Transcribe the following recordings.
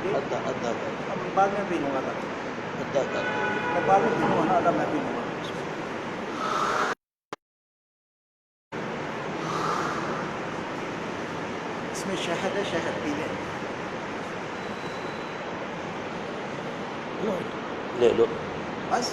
ادا ادا اب بعد میں بھی لوں گا ادا کر میں بعد میں بھی لوں گا آدھا میں بھی لوں گا اس میں شہد ہے شہد پی لیں لے لو بس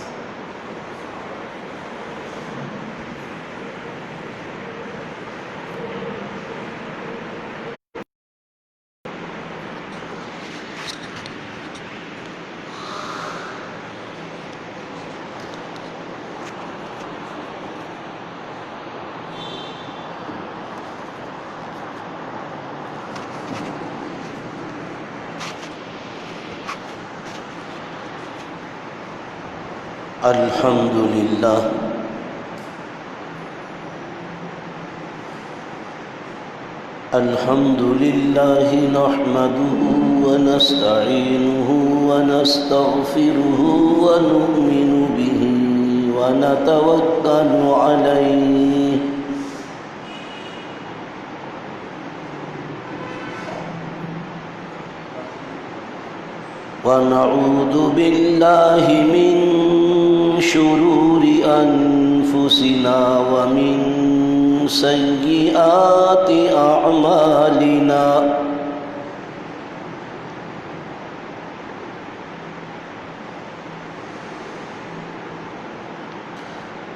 الحمد لله الحمد لله نحمده ونستعينه ونستغفره ونؤمن به ونتوكل عليه ونعوذ بالله من شرور أنفسنا ومن سيئات أعمالنا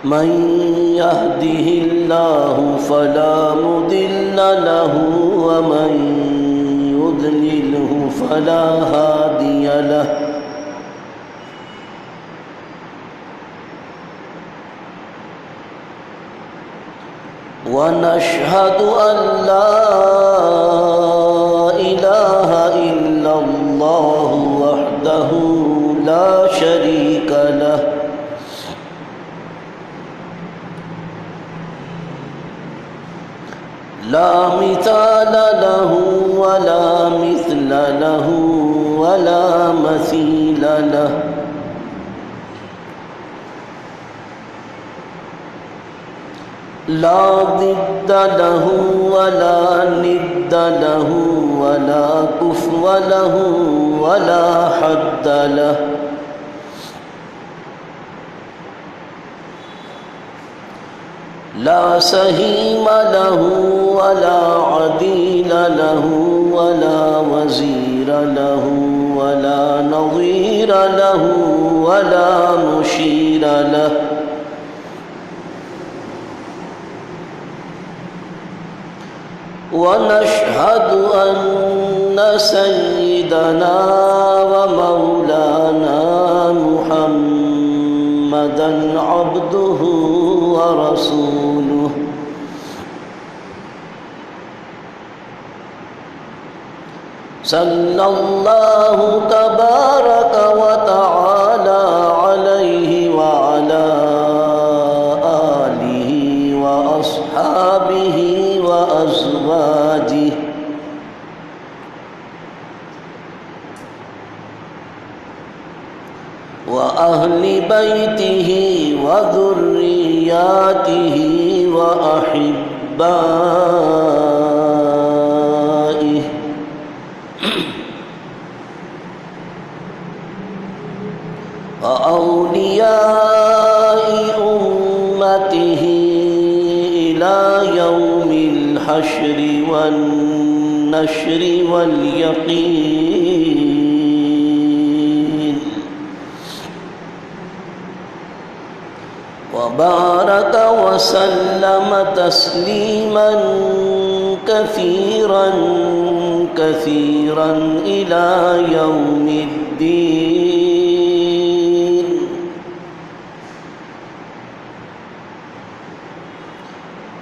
من يهده الله فلا مضل له ومن يضلله فلا هادي له ونشهد أن لا إله إلا الله وحده لا شريك له لا مثال له ولا مثل له ولا مثيل له لا ضد له ولا ند له ولا كفو له ولا حد له لا سهيم له ولا عديل له ولا وزير له ولا نظير له ولا مشير له ونشهد أن سيدنا ومولانا محمدًا عبده ورسوله صلى الله تبارك وتعالى عليه وعلى آله وأصحابه وأزواجه وأهل بيته وذرياته وأحبائه وأولياء أمته إلى يوم الحشر والنشر واليقين وبارك وسلم تسليما كثيرا كثيرا إلى يوم الدين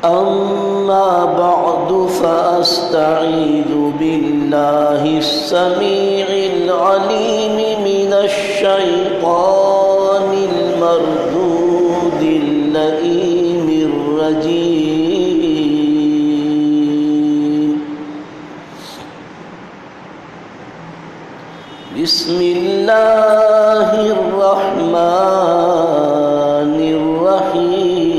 أما بعد فأستعيذ بالله السميع العليم من الشيطان المردود اللئيم الرجيم بسم الله الرحمن الرحيم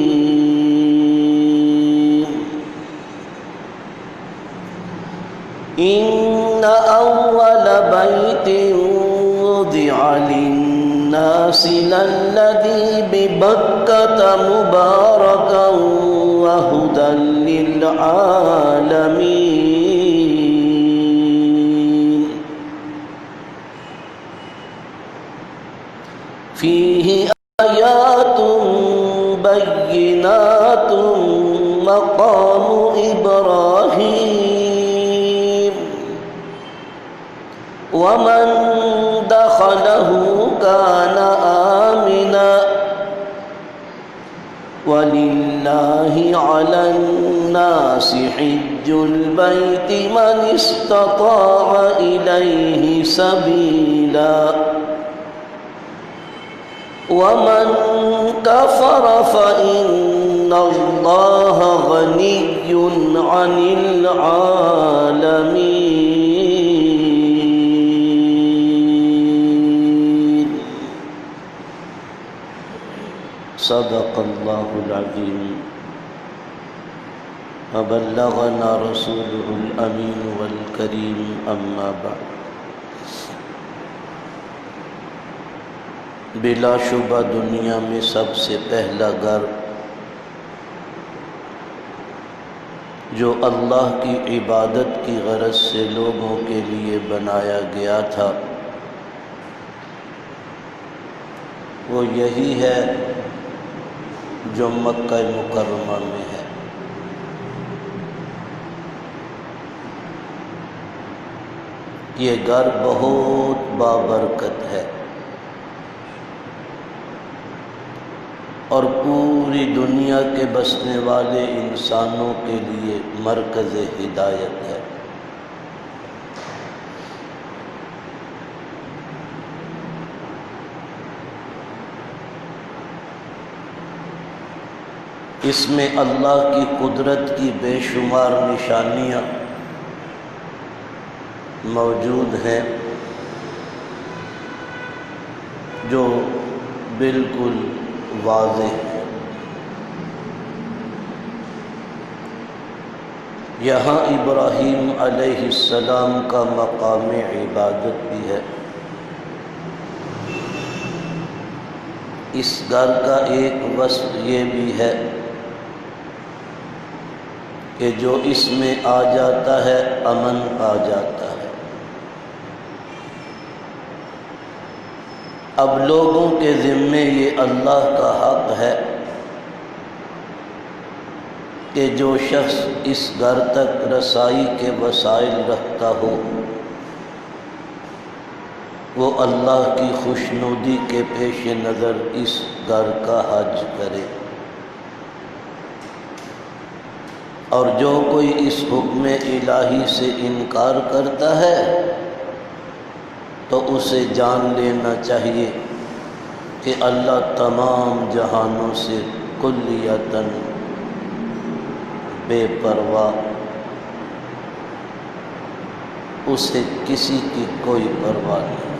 إن أول بيت وضع للناس للذي ببكة مباركا وهدى للعالمين فيه آيات بينات مقام إبراهيم ومن دخله كان آمنا ولله على الناس حج البيت من استطاع إليه سبيلا ومن كفر فإن الله غني عن العالمين صدق الله العظيم وبلغنا رسوله الأمين والكريم أما بعد بلا شبہ دنیا میں سب سے پہلا گھر جو اللہ کی عبادت کی غرض سے لوگوں کے لیے بنایا گیا تھا وہ یہی ہے جو مکہ مکرمہ میں ہے۔ یہ گھر بہت بابرکت ہے اور پوری دنیا کے بسنے والے انسانوں کے لیے مرکز ہدایت ہے۔ اس میں اللہ کی قدرت کی بے شمار نشانیاں موجود ہیں جو بالکل واضح ہے۔ یہاں ابراہیم علیہ السلام کا مقام عبادت بھی ہے۔ اس گھر کا ایک وصف یہ بھی ہے کہ جو اس میں آ جاتا ہے امن پا جاتا ہے۔ اب لوگوں کے ذمے یہ اللہ کا حق ہے کہ جو شخص اس گھر تک رسائی کے وسائل رکھتا ہو وہ اللہ کی خوشنودی کے پیش نظر اس گھر کا حج کرے، اور جو کوئی اس حکم الہی سے انکار کرتا ہے تو اسے جان لینا چاہیے کہ اللہ تمام جہانوں سے کلیتاً بے پرواہ، اسے کسی کی کوئی پرواہ نہیں۔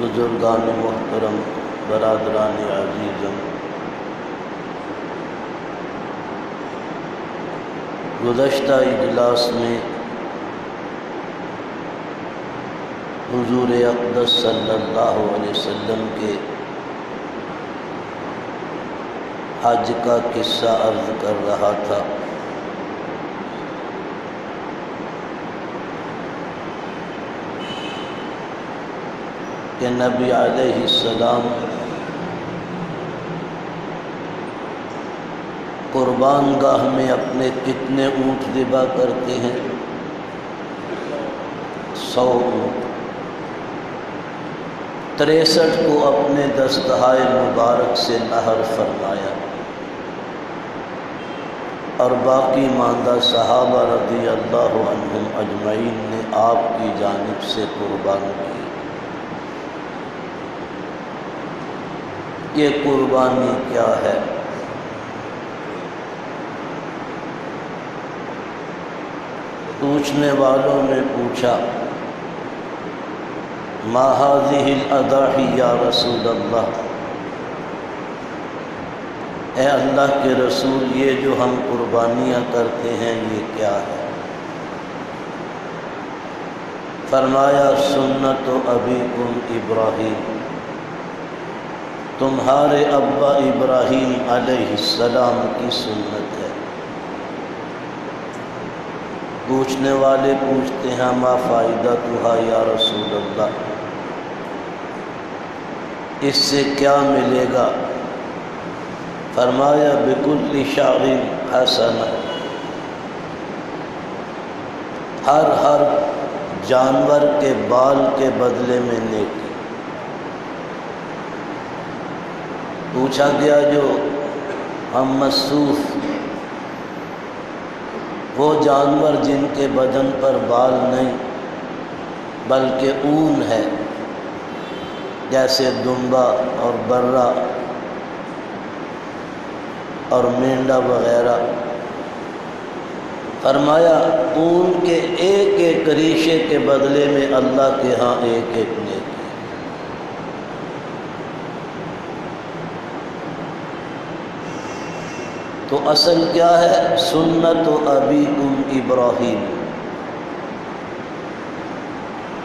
بزرگان محترم، برادران عزیزم، گزشتہ اجلاس میں حضور اقدس صلی اللہ علیہ وسلم کے حج کا قصہ عرض کر رہا تھا۔ کہ نبی علیہ السلام قربان گاہ میں اپنے کتنے اونٹ ذبح کرتے ہیں؟ 100 اونٹ۔ 63 کو اپنے دستہائے مبارک سے نحر فرمایا اور باقی ماندہ صحابہ رضی اللہ عنہم اجمعین نے آپ کی جانب سے قربان کی۔ یہ قربانی کیا ہے؟ پوچھنے والوں نے پوچھا ما هذه الاضاحی یا رسول اللہ، اے اللہ کے رسول یہ جو ہم قربانیاں کرتے ہیں یہ کیا ہے؟ فرمایا سنت ابیکم ابراہیم، تمہارے ابا ابراہیم علیہ السلام کی سنت ہے۔ پوچھنے والے پوچھتے ہیں ما فائدتھا یا رسول اللہ، اس سے کیا ملے گا؟ فرمایا بکل شعر حسنہ، ہر جانور کے بال کے بدلے میں نیکی۔ پوچھا گیا جو ہم مصوف، وہ جانور جن کے بدن پر بال نہیں بلکہ اون ہے، جیسے دمبا اور برا اور مینڈا وغیرہ، فرمایا اون کے ایک ایک ریشے کے بدلے میں اللہ کے ہاں ایک ایک نیکی۔ تو اصل کیا ہے؟ سنت ابیکم ابراہیم۔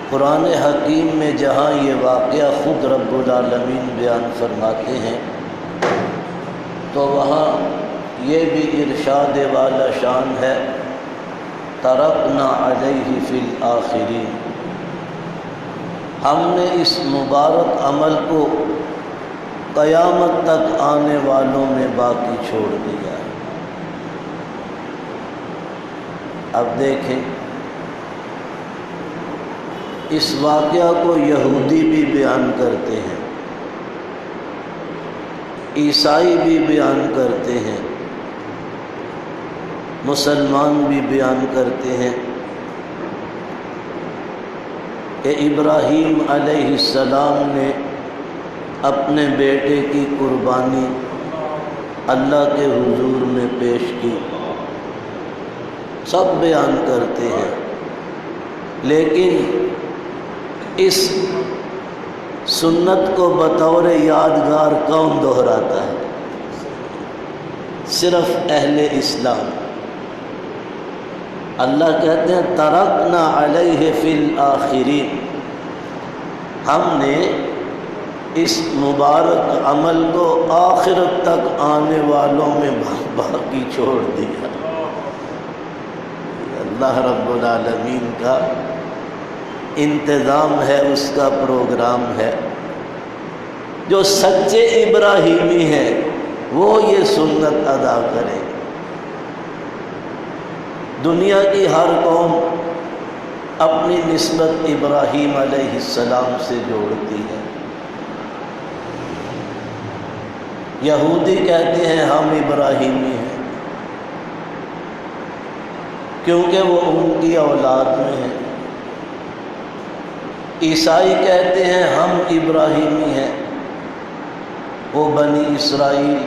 قرآن حکیم میں جہاں یہ واقعہ خود رب العالمین بیان فرماتے ہیں تو وہاں یہ بھی ارشاد والا شان ہے ترکنا علیہ فی الآخرین، ہم نے اس مبارک عمل کو قیامت تک آنے والوں میں باقی چھوڑ دیا ہے۔ اب دیکھیں اس واقعہ کو یہودی بھی بیان کرتے ہیں، عیسائی بھی بیان کرتے ہیں، مسلمان بھی بیان کرتے ہیں کہ ابراہیم علیہ السلام نے اپنے بیٹے کی قربانی اللہ کے حضور میں پیش کی، سب بیان کرتے ہیں، لیکن اس سنت کو بطور یادگار کون دہراتا ہے؟ صرف اہل اسلام۔ اللہ کہتے ہیں ترکنا علیہ فی الآخرین، ہم نے اس مبارک عمل کو آخرت تک آنے والوں میں باقی چھوڑ دیا۔ اللہ رب العالمین کا انتظام ہے، اس کا پروگرام ہے۔ جو سچے ابراہیمی ہیں وہ یہ سنت ادا کریں۔ دنیا کی ہر قوم اپنی نسبت ابراہیم علیہ السلام سے جوڑتی ہے۔ یہودی کہتے ہیں ہم ابراہیمی ہیں کیونکہ وہ ان کی اولاد میں ہیں۔ عیسائی کہتے ہیں ہم ابراہیمی ہیں، وہ بنی اسرائیل،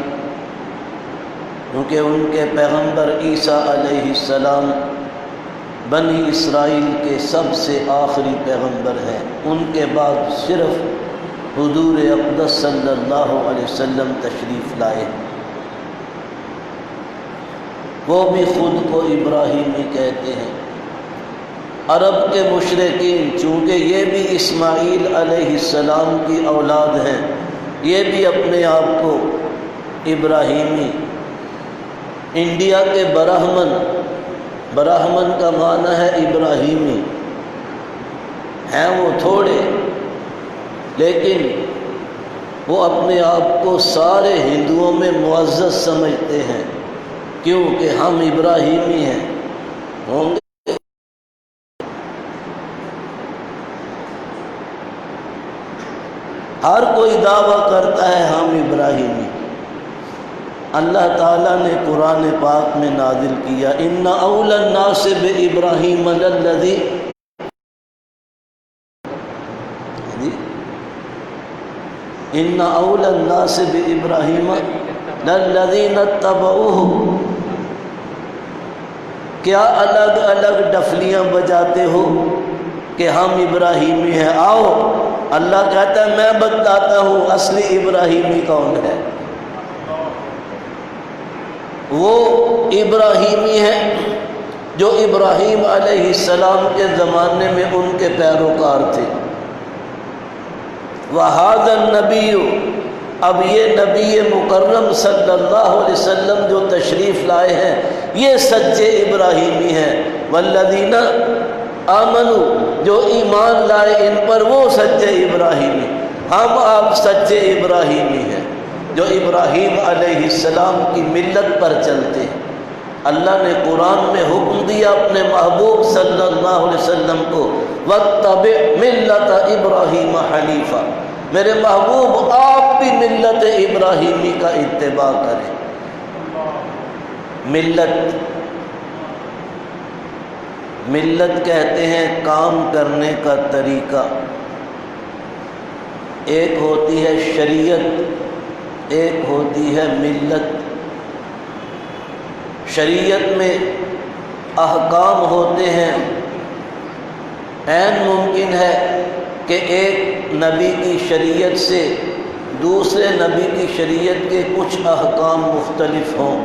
کیونکہ ان کے پیغمبر عیسیٰ علیہ السلام بنی اسرائیل کے سب سے آخری پیغمبر ہیں، ان کے بعد صرف حضور اقدس صلی اللہ علیہ وسلم تشریف لائے، وہ بھی خود کو ابراہیمی کہتے ہیں۔ عرب کے مشرکین چونکہ یہ بھی اسماعیل علیہ السلام کی اولاد ہیں، یہ بھی اپنے آپ کو ابراہیمی، انڈیا کے براہمن کا معنی ہے ابراہیمی، ہیں وہ تھوڑے لیکن وہ اپنے آپ کو سارے ہندوؤں میں معزز سمجھتے ہیں کیونکہ ہم ابراہیمی ہیں۔ ہوں گے ہر کوئی دعویٰ کرتا ہے ہم ابراہیمی۔ اللہ تعالیٰ نے قرآن پاک میں نازل کیا ان اول الناس بابراہیم للذی، ان اول الناس بابراہیم للذین اتبعوہ۔ کیا الگ الگ ڈفلیاں بجاتے ہو کہ ہم ابراہیمی ہیں؟ آؤ، اللہ کہتا ہے میں بتاتا ہوں اصلی ابراہیمی کون ہے۔ وہ ابراہیمی ہیں جو ابراہیم علیہ السلام کے زمانے میں ان کے پیروکار تھے۔ وَهَذَا النَّبِيُّ، اب یہ نبی مکرم صلی اللہ علیہ وسلم جو تشریف لائے ہیں یہ سچے ابراہیمی ہیں۔ وَالَّذِينَ آمَنُوا، جو ایمان لائے ان پر وہ سچے ابراہیمی۔ ہم آپ سچے ابراہیمی ہیں جو ابراہیم علیہ السلام کی ملت پر چلتے ہیں۔ اللہ نے قرآن میں حکم دیا اپنے محبوب صلی اللہ علیہ وسلم کو، وَاتَّبِعْ مِلَّةَ إِبْرَاهِيمَ حَنِيفًا، میرے محبوب آپ بھی ملت ابراہیمی کا اتباع کریں۔ ملت کہتے ہیں کام کرنے کا طریقہ۔ ایک ہوتی ہے شریعت، ایک ہوتی ہے ملت۔ شریعت میں احکام ہوتے ہیں، عین ممکن ہے کہ ایک نبی کی شریعت سے دوسرے نبی کی شریعت کے کچھ احکام مختلف ہوں،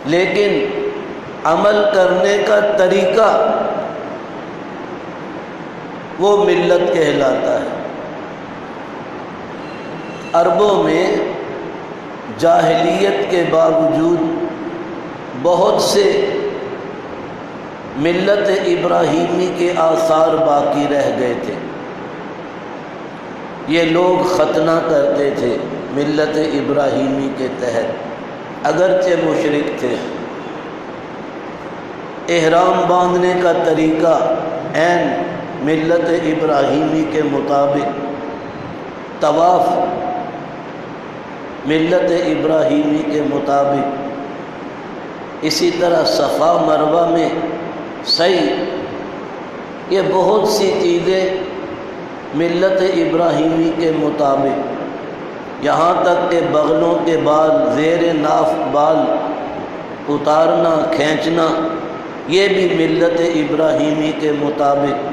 لیکن عمل کرنے کا طریقہ وہ ملت کہلاتا ہے۔ عربوں میں جاہلیت کے باوجود بہت سے ملت ابراہیمی کے آثار باقی رہ گئے تھے۔ یہ لوگ ختنہ کرتے تھے ملت ابراہیمی کے تحت، اگرچہ مشرک تھے۔ احرام باندھنے کا طریقہ عین ملت ابراہیمی کے مطابق، طواف ملت ابراہیمی کے مطابق، اسی طرح صفا مروہ میں سعی، یہ بہت سی چیزیں ملت ابراہیمی کے مطابق، یہاں تک کہ بغلوں کے بال، زیر ناف بال اتارنا کھینچنا، یہ بھی ملت ابراہیمی کے مطابق۔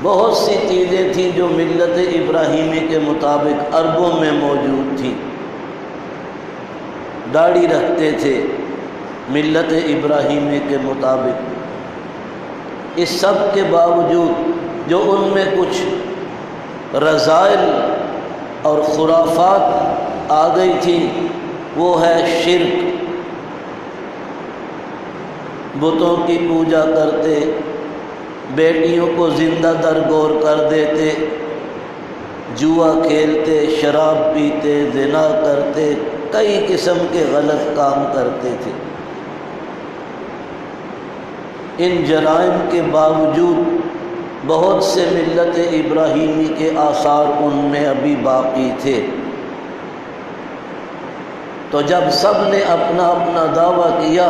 بہت سی چیزیں تھیں جو ملت ابراہیمی کے مطابق عربوں میں موجود تھیں۔ داڑھی رکھتے تھے ملت ابراہیمی کے مطابق۔ اس سب کے باوجود جو ان میں کچھ رذائل اور خرافات آ گئی تھی وہ ہے شرک۔ بتوں کی پوجا کرتے، بیٹیوں کو زندہ درگور کر دیتے، جوا کھیلتے، شراب پیتے، زنا کرتے، کئی قسم کے غلط کام کرتے تھے۔ ان جرائم کے باوجود بہت سے ملت ابراہیمی کے آثار ان میں ابھی باقی تھے۔ تو جب سب نے اپنا اپنا دعویٰ کیا،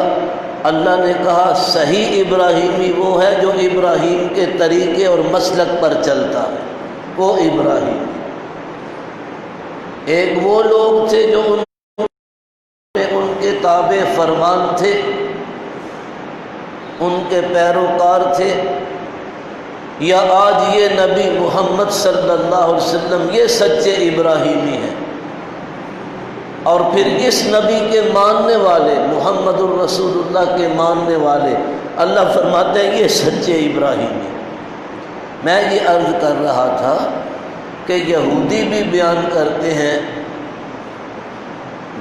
اللہ نے کہا صحیح ابراہیمی وہ ہے جو ابراہیم کے طریقے اور مسلک پر چلتا ہے، وہ ابراہیم۔ ایک وہ لوگ تھے جو ان کے تابع فرمان تھے، ان کے پیروکار تھے، یا آج یہ نبی محمد صلی اللہ علیہ وسلم یہ سچے ابراہیمی ہیں، اور پھر اس نبی کے ماننے والے، محمد الرسول اللہ کے ماننے والے، اللہ فرماتے ہیں یہ سچے ابراہیمی۔ میں یہ عرض کر رہا تھا کہ یہودی بھی بیان کرتے ہیں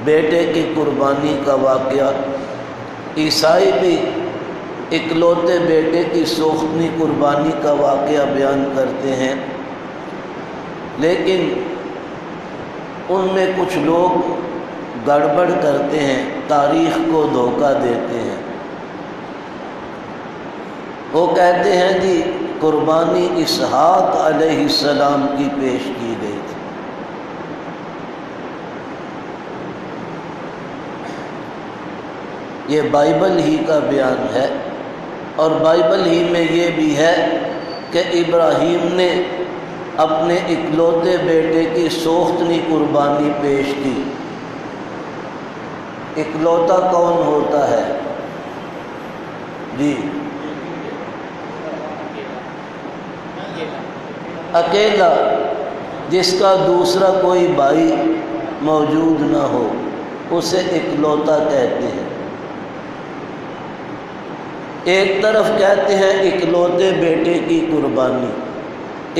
بیٹے کی قربانی کا واقعہ، عیسائی بھی اکلوتے بیٹے کی سوختنی قربانی کا واقعہ بیان کرتے ہیں، لیکن ان میں کچھ لوگ گڑبڑ کرتے ہیں، تاریخ کو دھوکہ دیتے ہیں۔ وہ کہتے ہیں جی قربانی اسحاق علیہ السلام کی پیش کی گئی تھی۔ یہ بائبل ہی کا بیان ہے، اور بائبل ہی میں یہ بھی ہے کہ ابراہیم نے اپنے اکلوتے بیٹے کی سوختنی قربانی پیش کی۔ اکلوتا کون ہوتا ہے جی؟ اکیلا، جس کا دوسرا کوئی بھائی موجود نہ ہو اسے اکلوتا کہتے ہیں۔ ایک طرف کہتے ہیں اکلوتے بیٹے کی قربانی،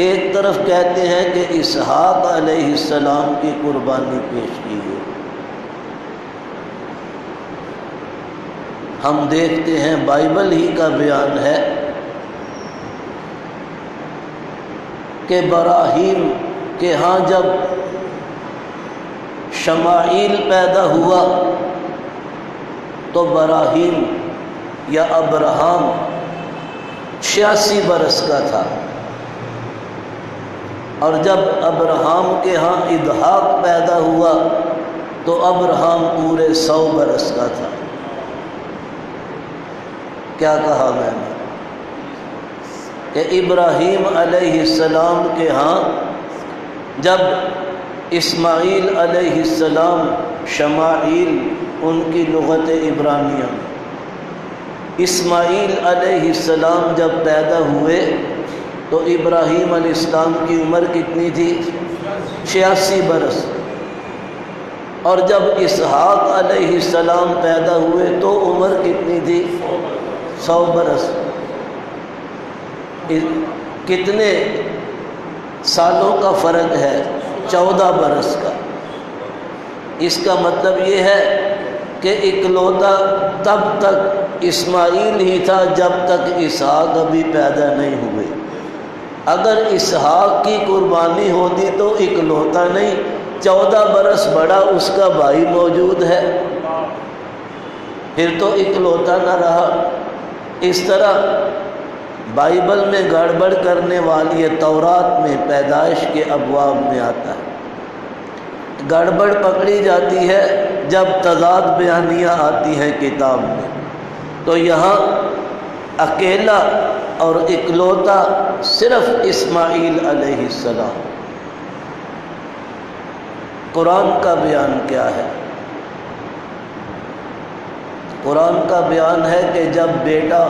ایک طرف کہتے ہیں کہ اسحاق علیہ السلام کی قربانی پیش کی گئی۔ ہم دیکھتے ہیں بائبل ہی کا بیان ہے کہ ابراہیم کے ہاں جب شمائیل پیدا ہوا تو ابراہیم یا ابراہم 86 برس کا تھا، اور جب ابراہم کے ہاں اسحاق پیدا ہوا تو ابراہم پورے 100 برس کا تھا۔ کیا کہا میں نے کہ ابراہیم علیہ السلام کے ہاں جب اسماعیل علیہ السلام، شمائیل ان کی لغت عبرانیہ میں، اسماعیل علیہ السلام جب پیدا ہوئے تو ابراہیم علیہ السلام کی عمر کتنی تھی؟ 86 برس۔ اور جب اسحاق علیہ السلام پیدا ہوئے تو عمر کتنی تھی؟ 100 برس۔ کتنے سالوں کا فرق ہے؟ 14 برس کا۔ اس کا مطلب یہ ہے کہ اکلوتا تب تک اسماعیل ہی تھا جب تک اسحاق ابھی پیدا نہیں ہوئے۔ اگر اسحاق کی قربانی ہوتی تو اکلوتا نہیں، 14 برس بڑا اس کا بھائی موجود ہے، پھر تو اکلوتا نہ رہا۔ اس طرح بائبل میں گڑبڑ کرنے والی تورات میں پیدائش کے ابواب میں آتا ہے، گڑبڑ پکڑی جاتی ہے جب تضاد بیانیاں آتی ہیں کتاب میں، تو یہاں اکیلا اور اکلوتا صرف اسماعیل علیہ السلام۔ قرآن کا بیان کیا ہے؟ قرآن کا بیان ہے کہ جب بیٹا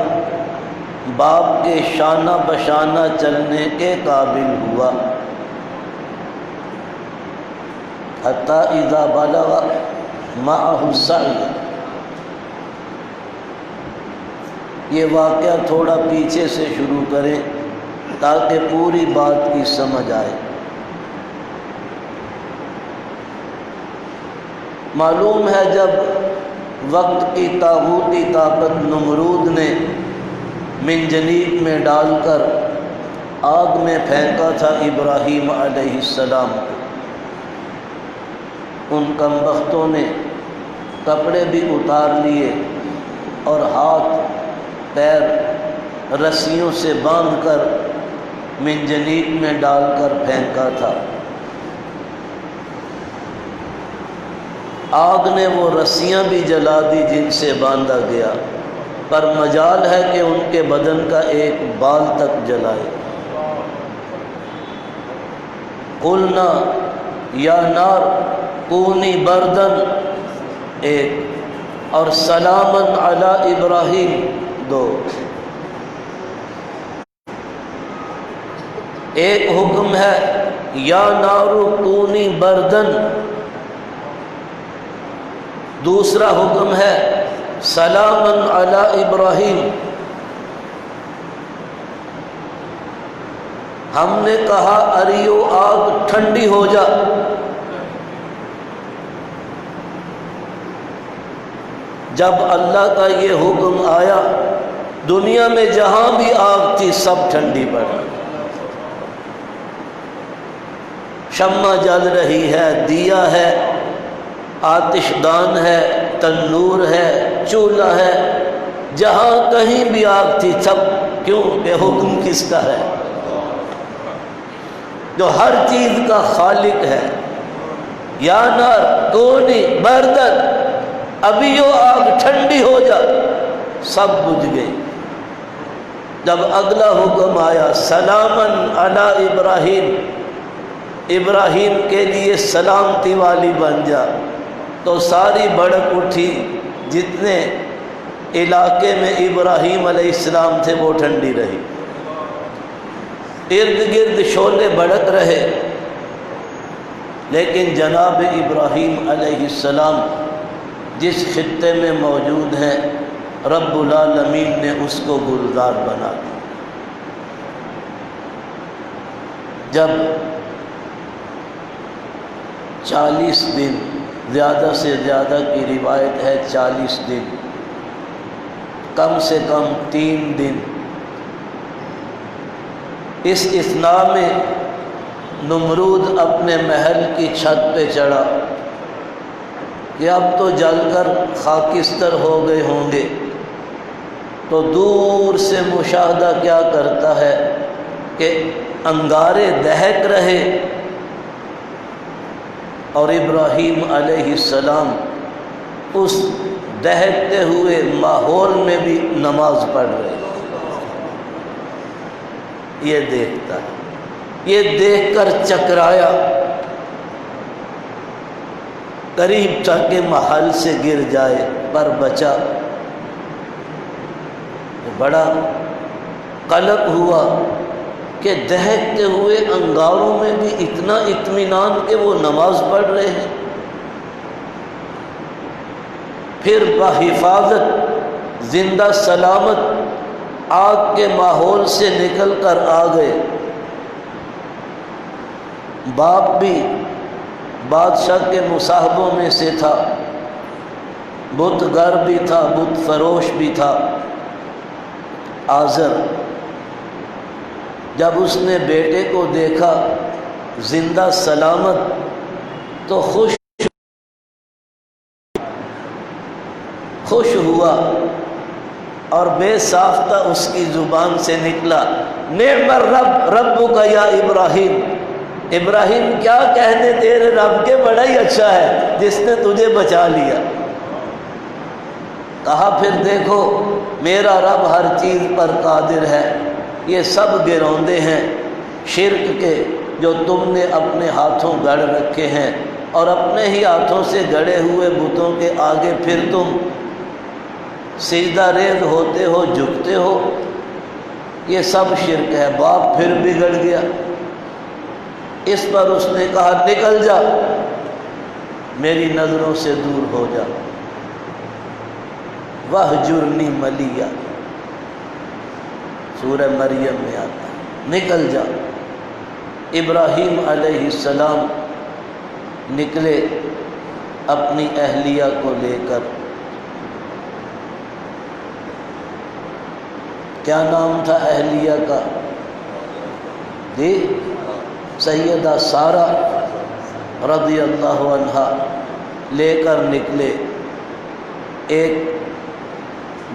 باپ کے شانہ بشانہ چلنے کے قابل ہوا، حتیٰ اذا بلغ معہ السعی، یہ واقعہ تھوڑا پیچھے سے شروع کریں تاکہ پوری بات کی سمجھ آئے۔ معلوم ہے جب وقت کی طاغوتی طاقت نمرود نے منجنیق میں ڈال کر آگ میں پھینکا تھا ابراہیم علیہ السلام کو، ان کم بختوں نے کپڑے بھی اتار لیے اور ہاتھ پیر رسیوں سے باندھ کر منجنیق میں ڈال کر پھینکا تھا۔ آگ نے وہ رسیاں بھی جلا دی جن سے باندھا گیا، پر مجال ہے کہ ان کے بدن کا ایک بال تک جلائے۔ قلنا یا نار کونی بردن، ایک، اور سلامن علی ابراہیم، دو۔ ایک حکم ہے یا نار کونی بردن، دوسرا حکم ہے سلامن علی ابراہیم۔ ہم نے کہا اریو آگ ٹھنڈی ہو جا، جب اللہ کا یہ حکم آیا دنیا میں جہاں بھی آگ تھی سب ٹھنڈی پڑ گئی۔ شمع جل رہی ہے، دیا ہے، آتش دان ہے، تنور ہے، چولہا ہے، جہاں کہیں بھی آگ تھی سب، کیوں کہ حکم کس کا ہے؟ جو ہر چیز کا خالق ہے۔ یا نار کونی بردن، ابھی وہ آگ ٹھنڈی ہو جا، سب بجھ گئی۔ جب اگلا حکم آیا سلامن علی ابراہیم، ابراہیم کے لیے سلامتی والی بن جا، تو ساری بڑک اٹھی، جتنے علاقے میں ابراہیم علیہ السلام تھے وہ ٹھنڈی رہی، ارد گرد شعلے بڑک رہے، لیکن جناب ابراہیم علیہ السلام جس خطے میں موجود ہیں رب العالمین نے اس کو گلزار بنا دیا۔ جب 40 دن، زیادہ سے زیادہ کی روایت ہے 40 دن، کم سے کم 3 دن، اس اثنا میں نمرود اپنے محل کی چھت پہ چڑھا کہ اب تو جل کر خاکستر ہو گئے ہوں گے، تو دور سے مشاہدہ کیا کرتا ہے کہ انگارے دہک رہے اور ابراہیم علیہ السلام اس دہکتے ہوئے ماحول میں بھی نماز پڑھ رہے۔ یہ دیکھتا ہے، یہ دیکھ کر چکرایا، قریب تھا کہ محل سے گر جائے پر بچا۔ بڑا قلق ہوا کہ دہکتے ہوئے انگاروں میں بھی اتنا اطمینان کہ وہ نماز پڑھ رہے ہیں۔ پھر بحفاظت زندہ سلامت آگ کے ماحول سے نکل کر آ گئے۔ باپ بھی بادشاہ کے مصاحبوں میں سے تھا، بت گر بھی تھا، بت فروش بھی تھا، آزر۔ جب اس نے بیٹے کو دیکھا زندہ سلامت تو خوش ہوا اور بے ساختہ اس کی زبان سے نکلا، نعم الرب ربک یا ابراہیم، ابراہیم کیا کہنے تیرے رب کے، بڑا ہی اچھا ہے جس نے تجھے بچا لیا۔ کہا پھر دیکھو میرا رب ہر چیز پر قادر ہے، یہ سب گروندے ہیں شرک کے جو تم نے اپنے ہاتھوں گڑھ رکھے ہیں، اور اپنے ہی ہاتھوں سے گڑھے ہوئے بتوں کے آگے پھر تم سجدہ ریز ہوتے ہو، جھکتے ہو، یہ سب شرک ہے۔ باپ پھر بگڑ گیا۔ اس پر اس نے کہا نکل جا، میری نظروں سے دور ہو جا، وَاہْجُرْنِی مَلِیًّا، سورہ مریم میں آتا ہے، نکل جا۔ ابراہیم علیہ السلام نکلے اپنی اہلیہ کو لے کر۔ کیا نام تھا اہلیہ کا؟ جی سیدہ سارہ رضی اللہ عنہا لے کر نکلے۔ ایک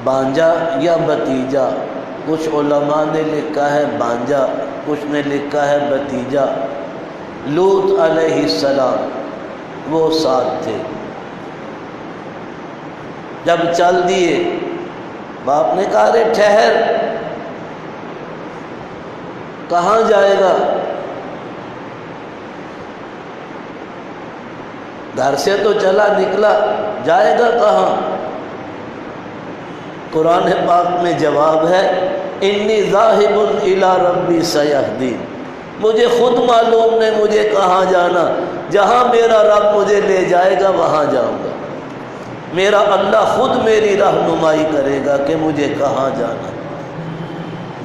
بانجا یا بھتیجا، کچھ علماء نے لکھا ہے بانجا، کچھ نے لکھا ہے بھتیجا، لوط علیہ السلام، وہ ساتھ تھے۔ جب چل دیے باپ نے کہا رے ٹھہر، کہاں جائے گا؟ گھر سے تو چلا نکلا، جائے گا کہاں؟ قرآن پاک میں جواب ہے انی ذاہب الی ربی سیہدین، مجھے خود معلوم نہیں مجھے کہاں جانا، جہاں میرا رب مجھے لے جائے گا وہاں جاؤں گا، میرا اللہ خود میری رہنمائی کرے گا کہ مجھے کہاں جانا۔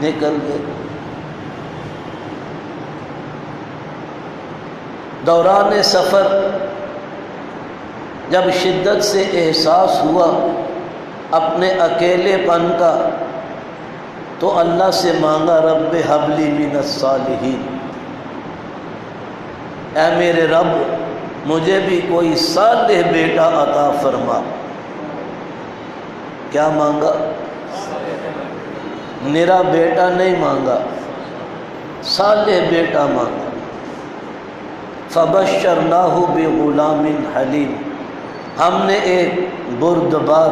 نکل گئے۔ دوران سفر جب شدت سے احساس ہوا اپنے اکیلے پن کا، تو اللہ سے مانگا رب ہب لی من الصالحین، اے میرے رب مجھے بھی کوئی صالح بیٹا عطا فرما۔ کیا مانگا؟ میرا بیٹا نہیں مانگا، صالح بیٹا مانگا۔ فبشرناہ بغلام حلیم، ہم نے ایک بردبار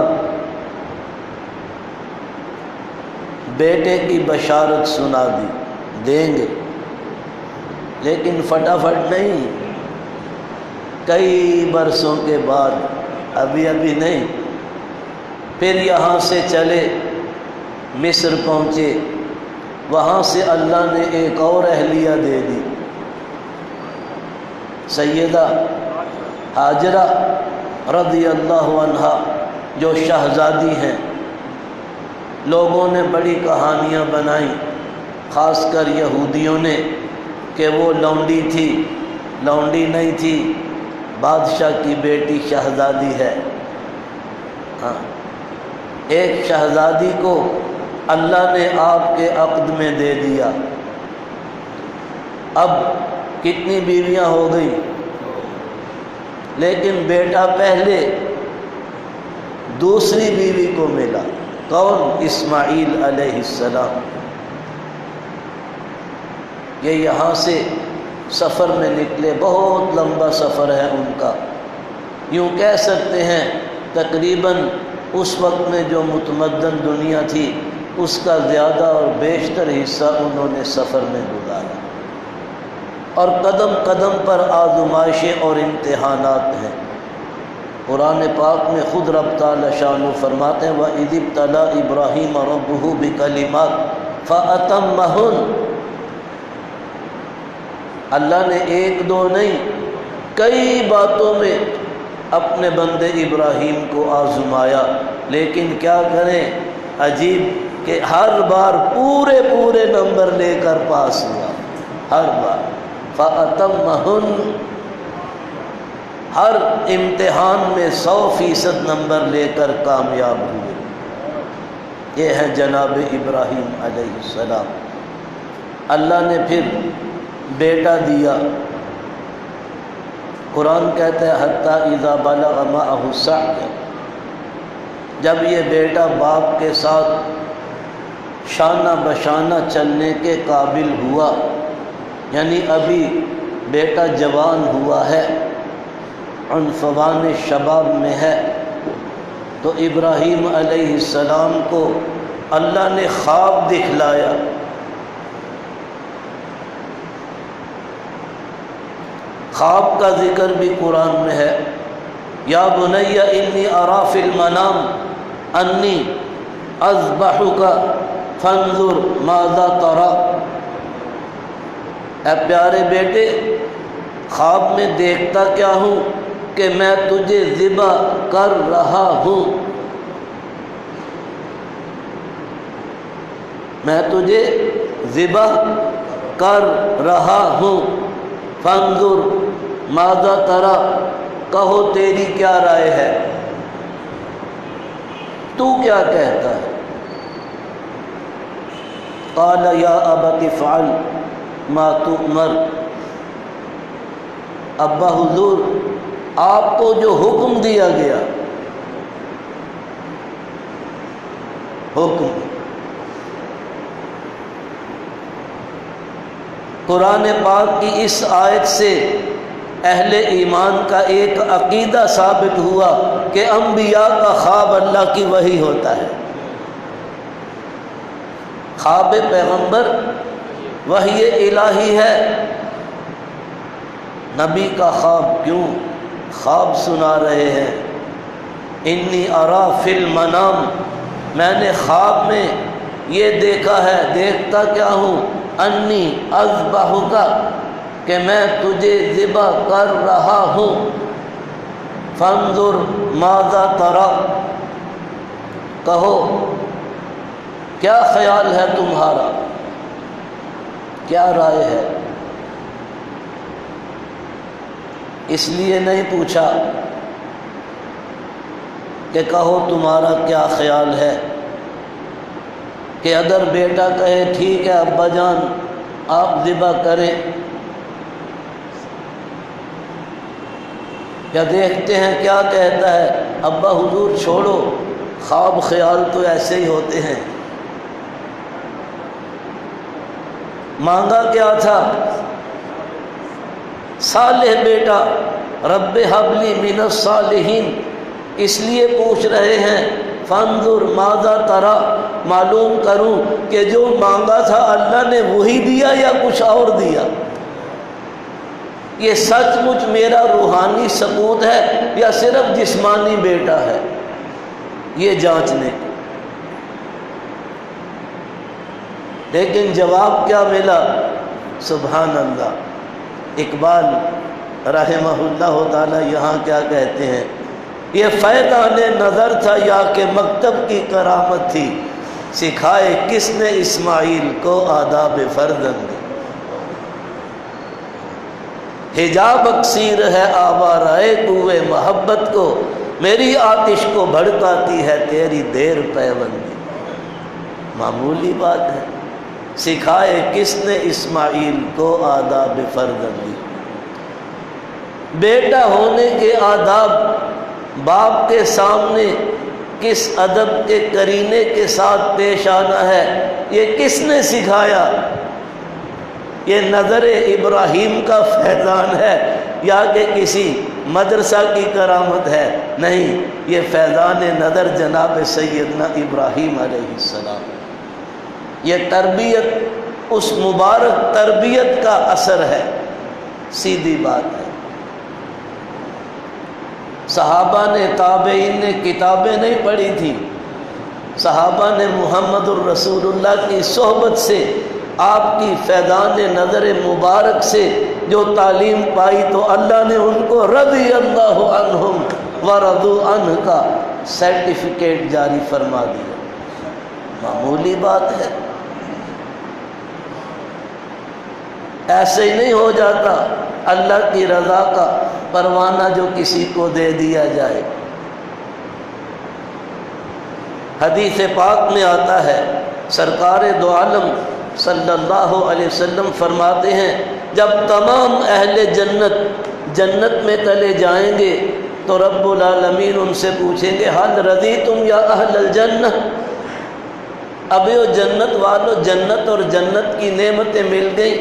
بیٹے کی بشارت سنا دی، دیں گے، لیکن فٹافٹ نہیں، کئی برسوں کے بعد، ابھی نہیں۔ پھر یہاں سے چلے مصر پہنچے، وہاں سے اللہ نے ایک اور اہلیہ دے دی، سیدہ ہاجرہ رضی اللہ عنہا جو شہزادی ہیں، لوگوں نے بڑی کہانیاں بنائیں، خاص کر یہودیوں نے، کہ وہ لونڈی تھی، لونڈی نہیں تھی، بادشاہ کی بیٹی شہزادی ہے۔ ہاں، ایک شہزادی کو اللہ نے آپ کے عقد میں دے دیا، اب کتنی بیویاں ہو گئی، لیکن بیٹا پہلے دوسری بیوی کو ملا، کون؟ اسماعیل علیہ السلام۔ یہ یہاں سے سفر میں نکلے، بہت لمبا سفر ہے ان کا، یوں کہہ سکتے ہیں تقریباً اس وقت میں جو متمدن دنیا تھی اس کا زیادہ اور بیشتر حصہ انہوں نے سفر میں گزارا، اور قدم قدم پر آزمائشیں اور امتحانات ہیں۔ قرآن پاک میں خود رب تعالی شانہ فرماتے ہیں وَإِذِ ابْتَلَىٰ إِبْرَاهِيمَ رَبُّهُ بِكَلِمَاتٍ فَأَتَمَّهُنَّ، اللہ نے ایک دو نہیں کئی باتوں میں اپنے بندے ابراہیم کو آزمایا، لیکن کیا کریں، عجیب کہ ہر بار پورے نمبر لے کر پاس ہوا، ہر بار۔ فَأَتَمَّهُنَّ، ہر امتحان میں 100% نمبر لے کر کامیاب ہوئے۔ یہ ہے جناب ابراہیم علیہ السلام۔ اللہ نے پھر بیٹا دیا، قرآن کہتا ہے حتیٰ اذا بلغ معہ السعی، جب یہ بیٹا باپ کے ساتھ شانہ بشانہ چلنے کے قابل ہوا، یعنی ابھی بیٹا جوان ہوا ہے، عنفوان شباب میں ہے، تو ابراہیم علیہ السلام کو اللہ نے خواب دکھلایا۔ خواب کا ذکر بھی قرآن میں ہے، یا بنی انی اری فی المنام انی اذبحک فانظر ماذا تری، اے پیارے بیٹے خواب میں دیکھتا کیا ہوں کہ میں تجھے ذبح کر رہا ہوں، میں تجھے ذبح کر رہا ہوں، فانظر ماذا تری، کہو تیری کیا رائے ہے، تو کیا کہتا ہے؟ قال یا ابت افعل ما تؤمر، ابا حضور آپ کو جو حکم دیا گیا، حکم قرآن پاک کی اس آیت سے اہل ایمان کا ایک عقیدہ ثابت ہوا کہ انبیاء کا خواب اللہ کی وحی ہوتا ہے، خواب پیغمبر وحی الہی ہے۔ نبی کا خواب کیوں خواب سنا رہے ہیں، انی اری فی المنام، میں نے خواب میں یہ دیکھا ہے، دیکھتا کیا ہوں، انی اذبحک، کہ میں تجھے ذبح کر رہا ہوں، فانظر ماذا تری، کہو کیا خیال ہے تمہارا، کیا رائے ہے۔ اس لیے نہیں پوچھا کہ کہو تمہارا کیا خیال ہے، کہ اگر بیٹا کہے ٹھیک ہے ابا جان آپ ذبح کریں، یا دیکھتے ہیں کیا کہتا ہے، ابا حضور چھوڑو، خواب خیال تو ایسے ہی ہوتے ہیں۔ مانگا کیا تھا، صالح بیٹا، رب حب لی من الصالحین، اس لیے پوچھ رہے ہیں فانظر ماذا تری، معلوم کروں کہ جو مانگا تھا اللہ نے وہی دیا یا کچھ اور دیا، یہ سچ مچ میرا روحانی ثبوت ہے یا صرف جسمانی بیٹا ہے، یہ جانچنے۔ لیکن جواب کیا ملا، سبحان اللہ۔ اقبال رحمہ اللہ تعالی یہاں کیا کہتے ہیں، یہ فیضان نظر تھا یا کہ مکتب کی کرامت تھی، سکھائے کس نے اسماعیل کو آداب فرزند، حجاب اکسیر ہے آوارائے کوئے محبت کو، میری آتش کو بھڑکاتی ہے تیری دیر پیوندی۔ معمولی بات ہے، سکھائے کس نے اسماعیل کو آداب فرزندی، بیٹا ہونے کے آداب، باپ کے سامنے کس ادب کے کرینے کے ساتھ پیش آنا ہے، یہ کس نے سکھایا؟ یہ نظر ابراہیم کا فیضان ہے یا کہ کسی مدرسہ کی کرامت ہے؟ نہیں، یہ فیضان نظر جناب سیدنا ابراہیم علیہ السلام، یہ تربیت، اس مبارک تربیت کا اثر ہے، سیدھی بات ہے۔ صحابہ نے، تابعین نے کتابیں نہیں پڑھی تھیں، صحابہ نے محمد الرسول اللہ کی صحبت سے، آپ کی فیضان نظر مبارک سے جو تعلیم پائی تو اللہ نے ان کو رضی اللہ عنہم ورضوا عنہ کا سرٹیفکیٹ جاری فرما دیا۔ معمولی بات ہے، ایسے ہی نہیں ہو جاتا اللہ کی رضا کا پروانہ جو کسی کو دے دیا جائے۔ حدیث پاک میں آتا ہے، سرکار دو عالم صلی اللہ علیہ وسلم فرماتے ہیں، جب تمام اہل جنت جنت میں چلے جائیں گے تو رب العالمین ان سے پوچھیں گے، حل رضیتم یا اہل الجنہ، ابھی وہ جنت والوں، جنت اور جنت کی نعمتیں مل گئیں،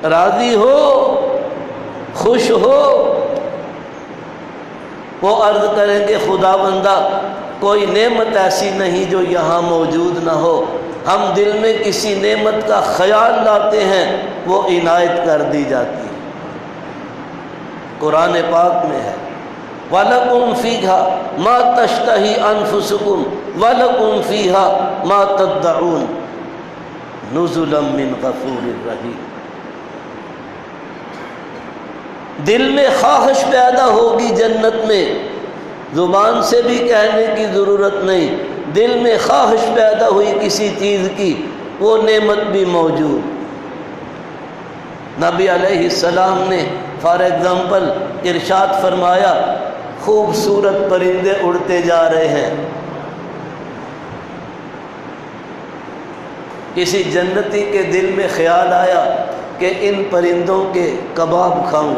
راضی ہو، خوش ہو؟ وہ عرض کریں گے، خدا بندہ کوئی نعمت ایسی نہیں جو یہاں موجود نہ ہو، ہم دل میں کسی نعمت کا خیال لاتے ہیں وہ عنایت کر دی جاتی ہے۔ قرآن پاک میں ہے، وَلَكُمْ فِيهَا مَا تَشْتَهِي أَنفُسُكُمْ وَلَكُمْ فِيهَا مَا تَدَّعُونَ نُزُلًا مِّن غَفُورٍ رَحِيمٍ۔ دل میں خواہش پیدا ہوگی جنت میں، زبان سے بھی کہنے کی ضرورت نہیں، دل میں خواہش پیدا ہوئی کسی چیز کی، وہ نعمت بھی موجود۔ نبی علیہ السلام نے فار ایگزامپل ارشاد فرمایا، خوبصورت پرندے اڑتے جا رہے ہیں، کسی جنتی کے دل میں خیال آیا کہ ان پرندوں کے کباب کھاؤں،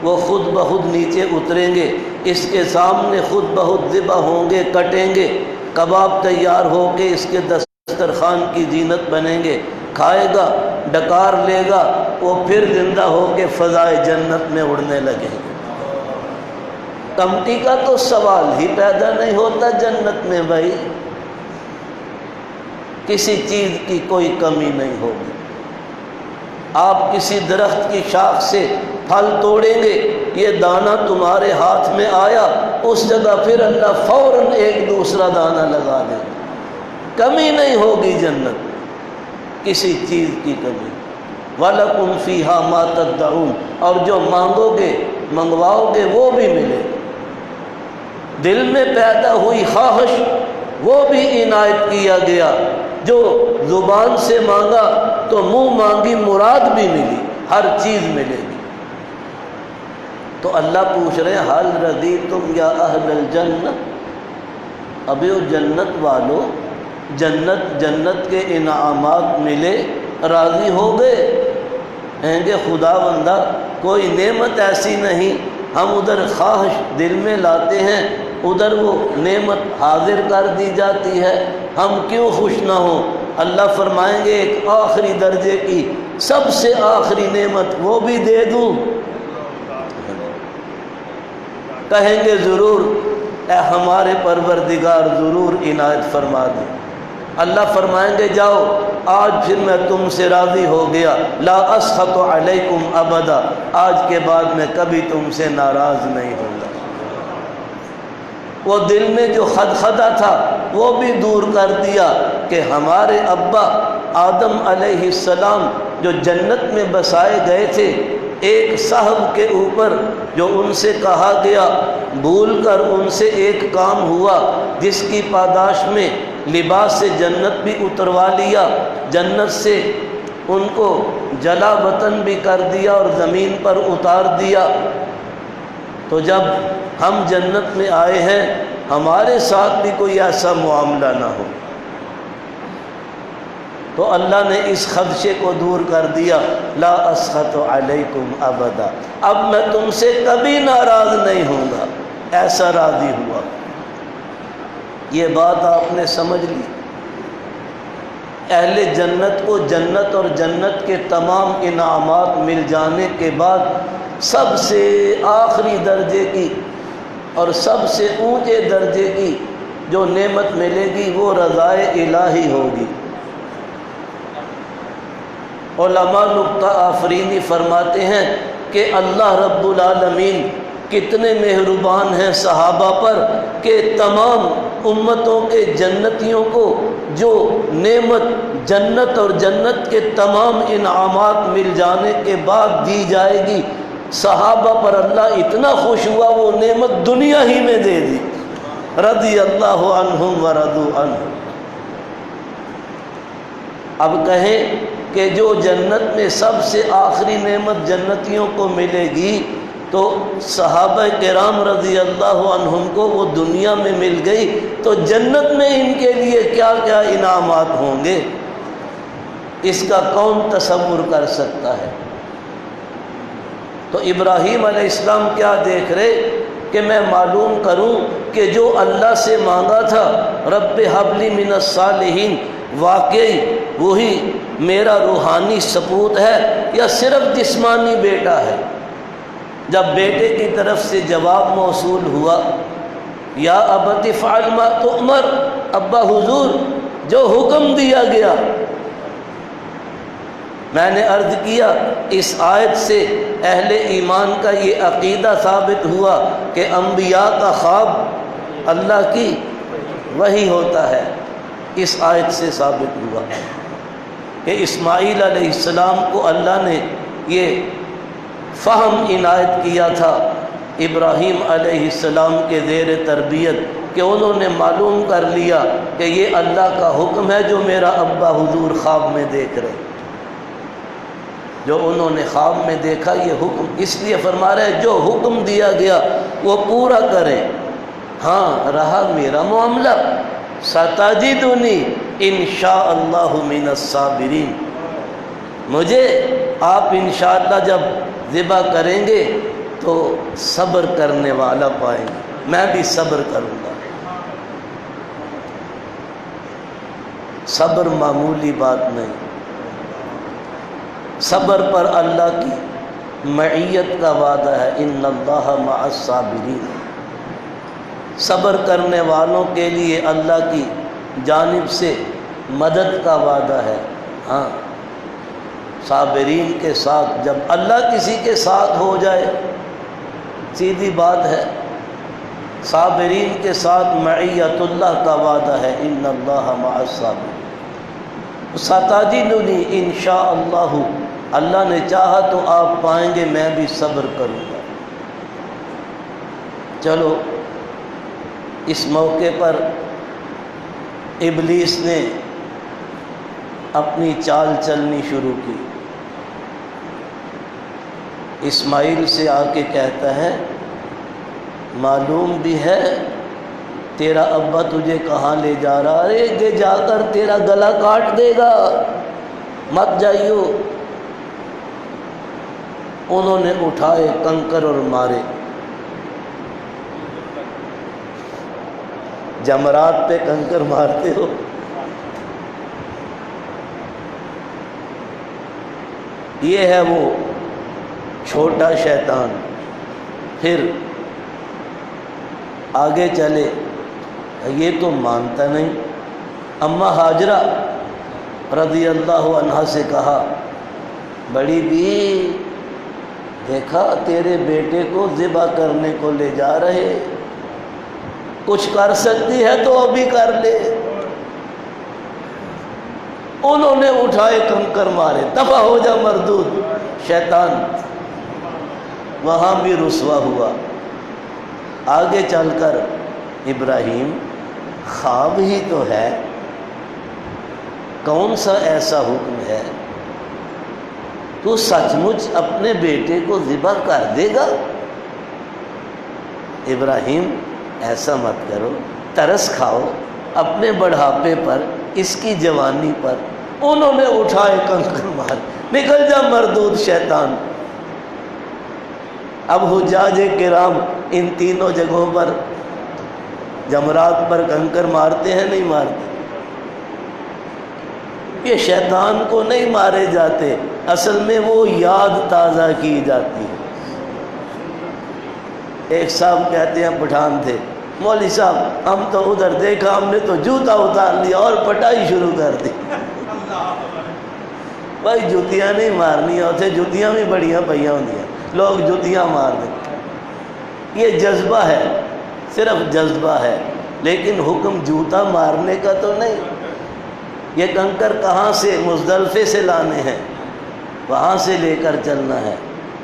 وہ خود بخود نیچے اتریں گے، اس کے سامنے خود بخود ذبح ہوں گے، کٹیں گے، کباب تیار ہو کے اس کے دسترخوان کی زینت بنیں گے، کھائے گا، ڈکار لے گا، وہ پھر زندہ ہو کے فضائے جنت میں اڑنے لگیں گے۔ کمٹی کا تو سوال ہی پیدا نہیں ہوتا جنت میں بھائی، کسی چیز کی کوئی کمی نہیں ہوگی۔ آپ کسی درخت کی شاخ سے پھل توڑیں گے، یہ دانہ تمہارے ہاتھ میں آیا، اس جگہ پھر اللہ فوراً ایک دوسرا دانہ لگا دے، کمی نہیں ہوگی جنت، کسی چیز کی کمی۔ وَلَكُمْ فِيهَا مَا تَدَّعُونَ، اور جو مانگو گے منگواؤ گے وہ بھی ملے گا۔ دل میں پیدا ہوئی خواہش وہ بھی عنایت کیا گیا، جو زبان سے مانگا تو منہ مانگی مراد بھی ملی، ہر چیز ملے گی۔ تو اللہ پوچھ رہے ہیں، حل رضیتم یا اہل الجنہ، ابھی وہ جنت والوں، جنت کے انعامات ملے، راضی ہو گئے؟ کہیں گے خدا بندہ کوئی نعمت ایسی نہیں، ہم ادھر خواہش دل میں لاتے ہیں، ادھر وہ نعمت حاضر کر دی جاتی ہے، ہم کیوں خوش نہ ہوں؟ اللہ فرمائیں گے ایک آخری درجے کی سب سے آخری نعمت وہ بھی دے دوں؟ کہیں گے ضرور اے ہمارے پروردگار، ضرور عنایت فرما دیں۔ اللہ فرمائیں گے جاؤ، آج پھر میں تم سے راضی ہو گیا، لا اسخط علیکم ابدا، آج کے بعد میں کبھی تم سے ناراض نہیں ہوں گا۔ وہ دل میں جو خدخدہ تھا وہ بھی دور کر دیا کہ ہمارے ابا آدم علیہ السلام جو جنت میں بسائے گئے تھے، ایک صاحب کے اوپر جو ان سے کہا گیا، بھول کر ان سے ایک کام ہوا جس کی پاداش میں لباس سے جنت بھی اتروا لیا، جنت سے ان کو جلا وطن بھی کر دیا اور زمین پر اتار دیا۔ تو جب ہم جنت میں آئے ہیں ہمارے ساتھ بھی کوئی ایسا معاملہ نہ ہو۔ تو اللہ نے اس خدشے کو دور کر دیا، لا اسخط علیکم ابدا، اب میں تم سے کبھی ناراض نہیں ہوں گا، ایسا راضی ہوا۔ یہ بات آپ نے سمجھ لی۔ اہل جنت کو جنت اور جنت کے تمام انعامات مل جانے کے بعد سب سے آخری درجے کی اور سب سے اونچے درجے کی جو نعمت ملے گی وہ رضائے الہی ہوگی۔ علماء نقطہ آفرینی فرماتے ہیں کہ اللہ رب العالمین کتنے مہربان ہیں صحابہ پر کہ تمام امتوں کے جنتیوں کو جو نعمت جنت اور جنت کے تمام انعامات مل جانے کے بعد دی جائے گی، صحابہ پر اللہ اتنا خوش ہوا وہ نعمت دنیا ہی میں دے دی۔ رضی اللہ عنہم ورضوا عنہ۔ اب کہیں کہ جو جنت میں سب سے آخری نعمت جنتیوں کو ملے گی تو صحابہ کرام رضی اللہ عنہم کو وہ دنیا میں مل گئی، تو جنت میں ان کے لیے کیا کیا انعامات ہوں گے، اس کا کون تصور کر سکتا ہے؟ تو ابراہیم علیہ السلام کیا دیکھ رہے کہ میں معلوم کروں کہ جو اللہ سے مانگا تھا رب ہب لی من الصالحین، واقعی وہی میرا روحانی سپوت ہے یا صرف جسمانی بیٹا ہے؟ جب بیٹے کی طرف سے جواب موصول ہوا، یا ابت افعل ما تؤمر، ابا حضور جو حکم دیا گیا۔ میں نے عرض کیا اس آیت سے اہل ایمان کا یہ عقیدہ ثابت ہوا کہ انبیاء کا خواب اللہ کی وحی ہوتا ہے۔ اس آیت سے ثابت ہوا کہ اسماعیل علیہ السلام کو اللہ نے یہ فہم عنایت کیا تھا ابراہیم علیہ السلام کے زیر تربیت کہ انہوں نے معلوم کر لیا کہ یہ اللہ کا حکم ہے جو میرا ابا حضور خواب میں دیکھ رہے، جو انہوں نے خواب میں دیکھا یہ حکم، اس لیے فرما رہے جو حکم دیا گیا وہ پورا کریں۔ ہاں رہا میرا معاملہ، ستجدنی انشاءاللہ من الصابرین، مجھے آپ انشاءاللہ جب ذبح کریں گے تو صبر کرنے والا پائیں گے، میں بھی صبر کروں گا۔ صبر معمولی بات نہیں، صبر پر اللہ کی معیت کا وعدہ ہے، ان اللہ مع الصابرین۔ صبر کرنے والوں کے لیے اللہ کی جانب سے مدد کا وعدہ ہے۔ ہاں صابرین کے ساتھ، جب اللہ کسی کے ساتھ ہو جائے سیدھی بات ہے، صابرین کے ساتھ معیت اللہ کا وعدہ ہے، ان اللہ مع الصابرین۔ ستجدنی انشاءاللہ، اللہ نے چاہا تو آپ پائیں گے میں بھی صبر کروں گا۔ چلو اس موقع پر ابلیس نے اپنی چال چلنی شروع کی۔ اسماعیل سے آ کے کہتا ہے معلوم بھی ہے تیرا ابا تجھے کہاں لے جا رہا، ارے یہ جا کر تیرا گلا کاٹ دے گا، مت جائیو۔ انہوں نے اٹھائے کنکر اور مارے، جمرات پہ کنکر مارتے ہو۔ یہ ہے وہ چھوٹا شیطان۔ پھر آگے چلے، یہ تو مانتا نہیں۔ اماں ہاجرہ رضی اللہ عنہا سے کہا بڑی بی، دیکھا تیرے بیٹے کو ذبح کرنے کو لے جا رہے، کچھ کر سکتی ہے تو ابھی کر لے۔ انہوں نے اٹھائے کنکر مارے، دفع ہو جا مردود شیطان۔ وہاں بھی رسوا ہوا۔ آگے چل کر ابراہیم خواب ہی تو ہے، کون سا ایسا حکم ہے؟ تو سچ مچ اپنے بیٹے کو ذبح کر دے گا؟ ابراہیم ایسا مت کرو، ترس کھاؤ اپنے بڑھاپے پر، اس کی جوانی پر۔ انہوں نے اٹھائے کنکر مار، نکل جا مردود شیطان۔ اب حجاج کرام ان تینوں جگہوں پر جمرات پر کنکر مارتے ہیں نہیں مارتے؟ یہ شیطان کو نہیں مارے جاتے، اصل میں وہ یاد تازہ کی جاتی ہے۔ ایک صاحب کہتے ہیں پٹھان تھے، مولوی صاحب ہم تو ادھر دیکھا، ہم نے تو جوتا اتار لیا اور پٹائی شروع کر دی۔ بھائی جوتیاں نہیں مارنی ہوتے، جوتیاں بھی بڑیاں پہیاں ہوندیاں، لوگ جوتیاں مار دیتے۔ یہ جذبہ ہے، صرف جذبہ ہے، لیکن حکم جوتا مارنے کا تو نہیں۔ یہ کنکر کہاں سے؟ مزدلفے سے لانے ہیں، وہاں سے لے کر چلنا ہے۔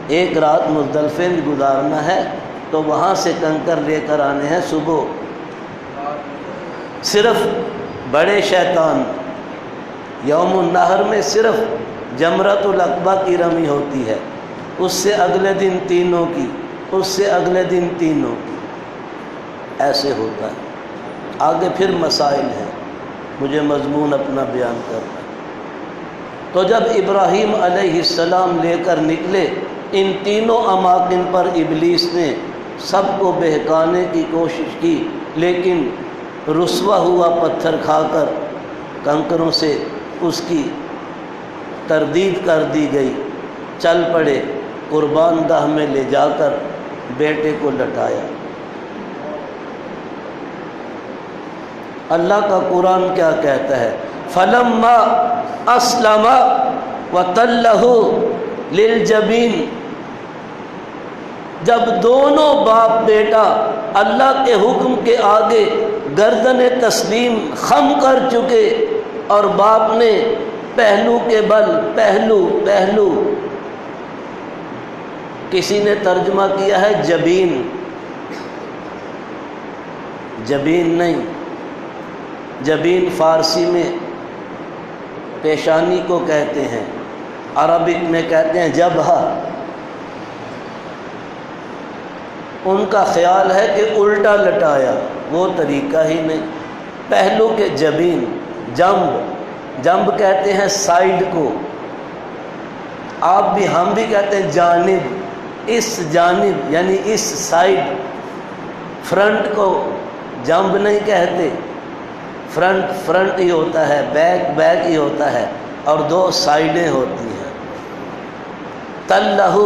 ایک رات مزدلفے میں گزارنا ہے تو وہاں سے کنکر لے کر آنے ہیں صبح۔ صرف بڑے شیطان یوم النحر میں صرف جمرۃ العقبہ کی رمی ہوتی ہے، اس سے اگلے دن تینوں کی، اس سے اگلے دن تینوں کی، ایسے ہوتا ہے۔ آگے پھر مسائل ہیں، مجھے مضمون اپنا بیان کرنا ہے۔ تو جب ابراہیم علیہ السلام لے کر نکلے، ان تینوں اماکن پر ابلیس نے سب کو بہکانے کی کوشش کی، لیکن رسوا ہوا پتھر کھا کر، کنکروں سے اس کی تردید کر دی گئی۔ چل پڑے، قربان گاہ میں لے جا کر بیٹے کو لٹایا۔ اللہ کا قرآن کیا کہتا ہے؟ فَلَمَّا أَسْلَمَ وَتَلَّهُ لِلْجَبِينِ، جب دونوں باپ بیٹا اللہ کے حکم کے آگے گردن تسلیم خم کر چکے، اور باپ نے پہلو کے بل، پہلو کسی نے ترجمہ کیا ہے جبین، جبین نہیں، جبین فارسی میں پیشانی کو کہتے ہیں، عربک میں کہتے ہیں جبہہ۔ ان کا خیال ہے کہ الٹا لٹایا، وہ طریقہ ہی نہیں۔ پہلو کے جبین، جنب کہتے ہیں سائیڈ کو، آپ بھی ہم بھی کہتے ہیں جانب، اس جانب یعنی اس سائیڈ۔ فرنٹ کو جنب نہیں کہتے، فرنٹ ہی ہوتا ہے، بیک ہی ہوتا ہے، اور دو سائیڈیں ہوتی ہیں۔ تلہ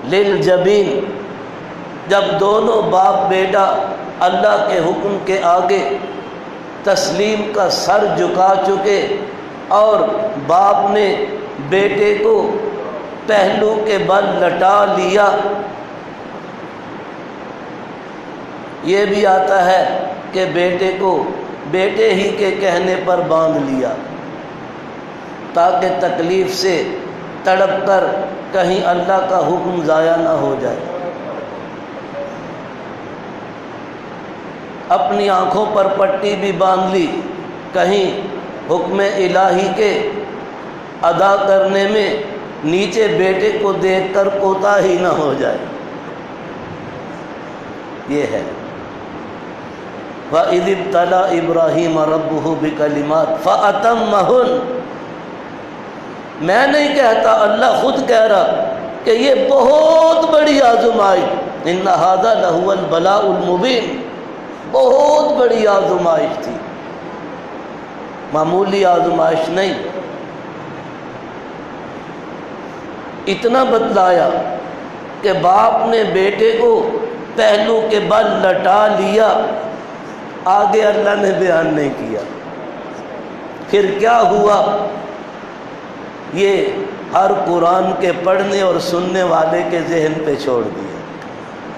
للجبین، جب دونوں باپ بیٹا اللہ کے حکم کے آگے تسلیم کا سر جھکا چکے، اور باپ نے بیٹے کو پہلو کے بل لٹا لیا۔ یہ بھی آتا ہے کہ بیٹے کو بیٹے ہی کے کہنے پر باندھ لیا، تاکہ تکلیف سے تڑپ کر کہیں اللہ کا حکم ضائع نہ ہو جائے۔ اپنی آنکھوں پر پٹی بھی باندھ لی، کہیں حکم الہی کے ادا کرنے میں نیچے بیٹے کو دیکھ کر کوتاہی نہ ہو جائے۔ یہ ہے وَإِذِ ابْتَلَىٰ إِبْرَاهِيمَ رَبُّهُ بِكَلِمَاتٍ فَأَتَمَّهُنَّ، میں نہیں کہتا، اللہ خود کہہ رہا کہ یہ بہت بڑی آزمائش، إِنَّ هَذَا لَهُوَ الْبَلَاءُ الْمُبِينُ، بہت بڑی آزمائش تھی، معمولی آزمائش نہیں۔ اتنا بتلایا کہ باپ نے بیٹے کو پہلو کے بل لٹا لیا، آگے اللہ نے بیان نہیں کیا۔ پھر کیا ہوا یہ ہر قرآن کے پڑھنے اور سننے والے کے ذہن پہ چھوڑ دیا۔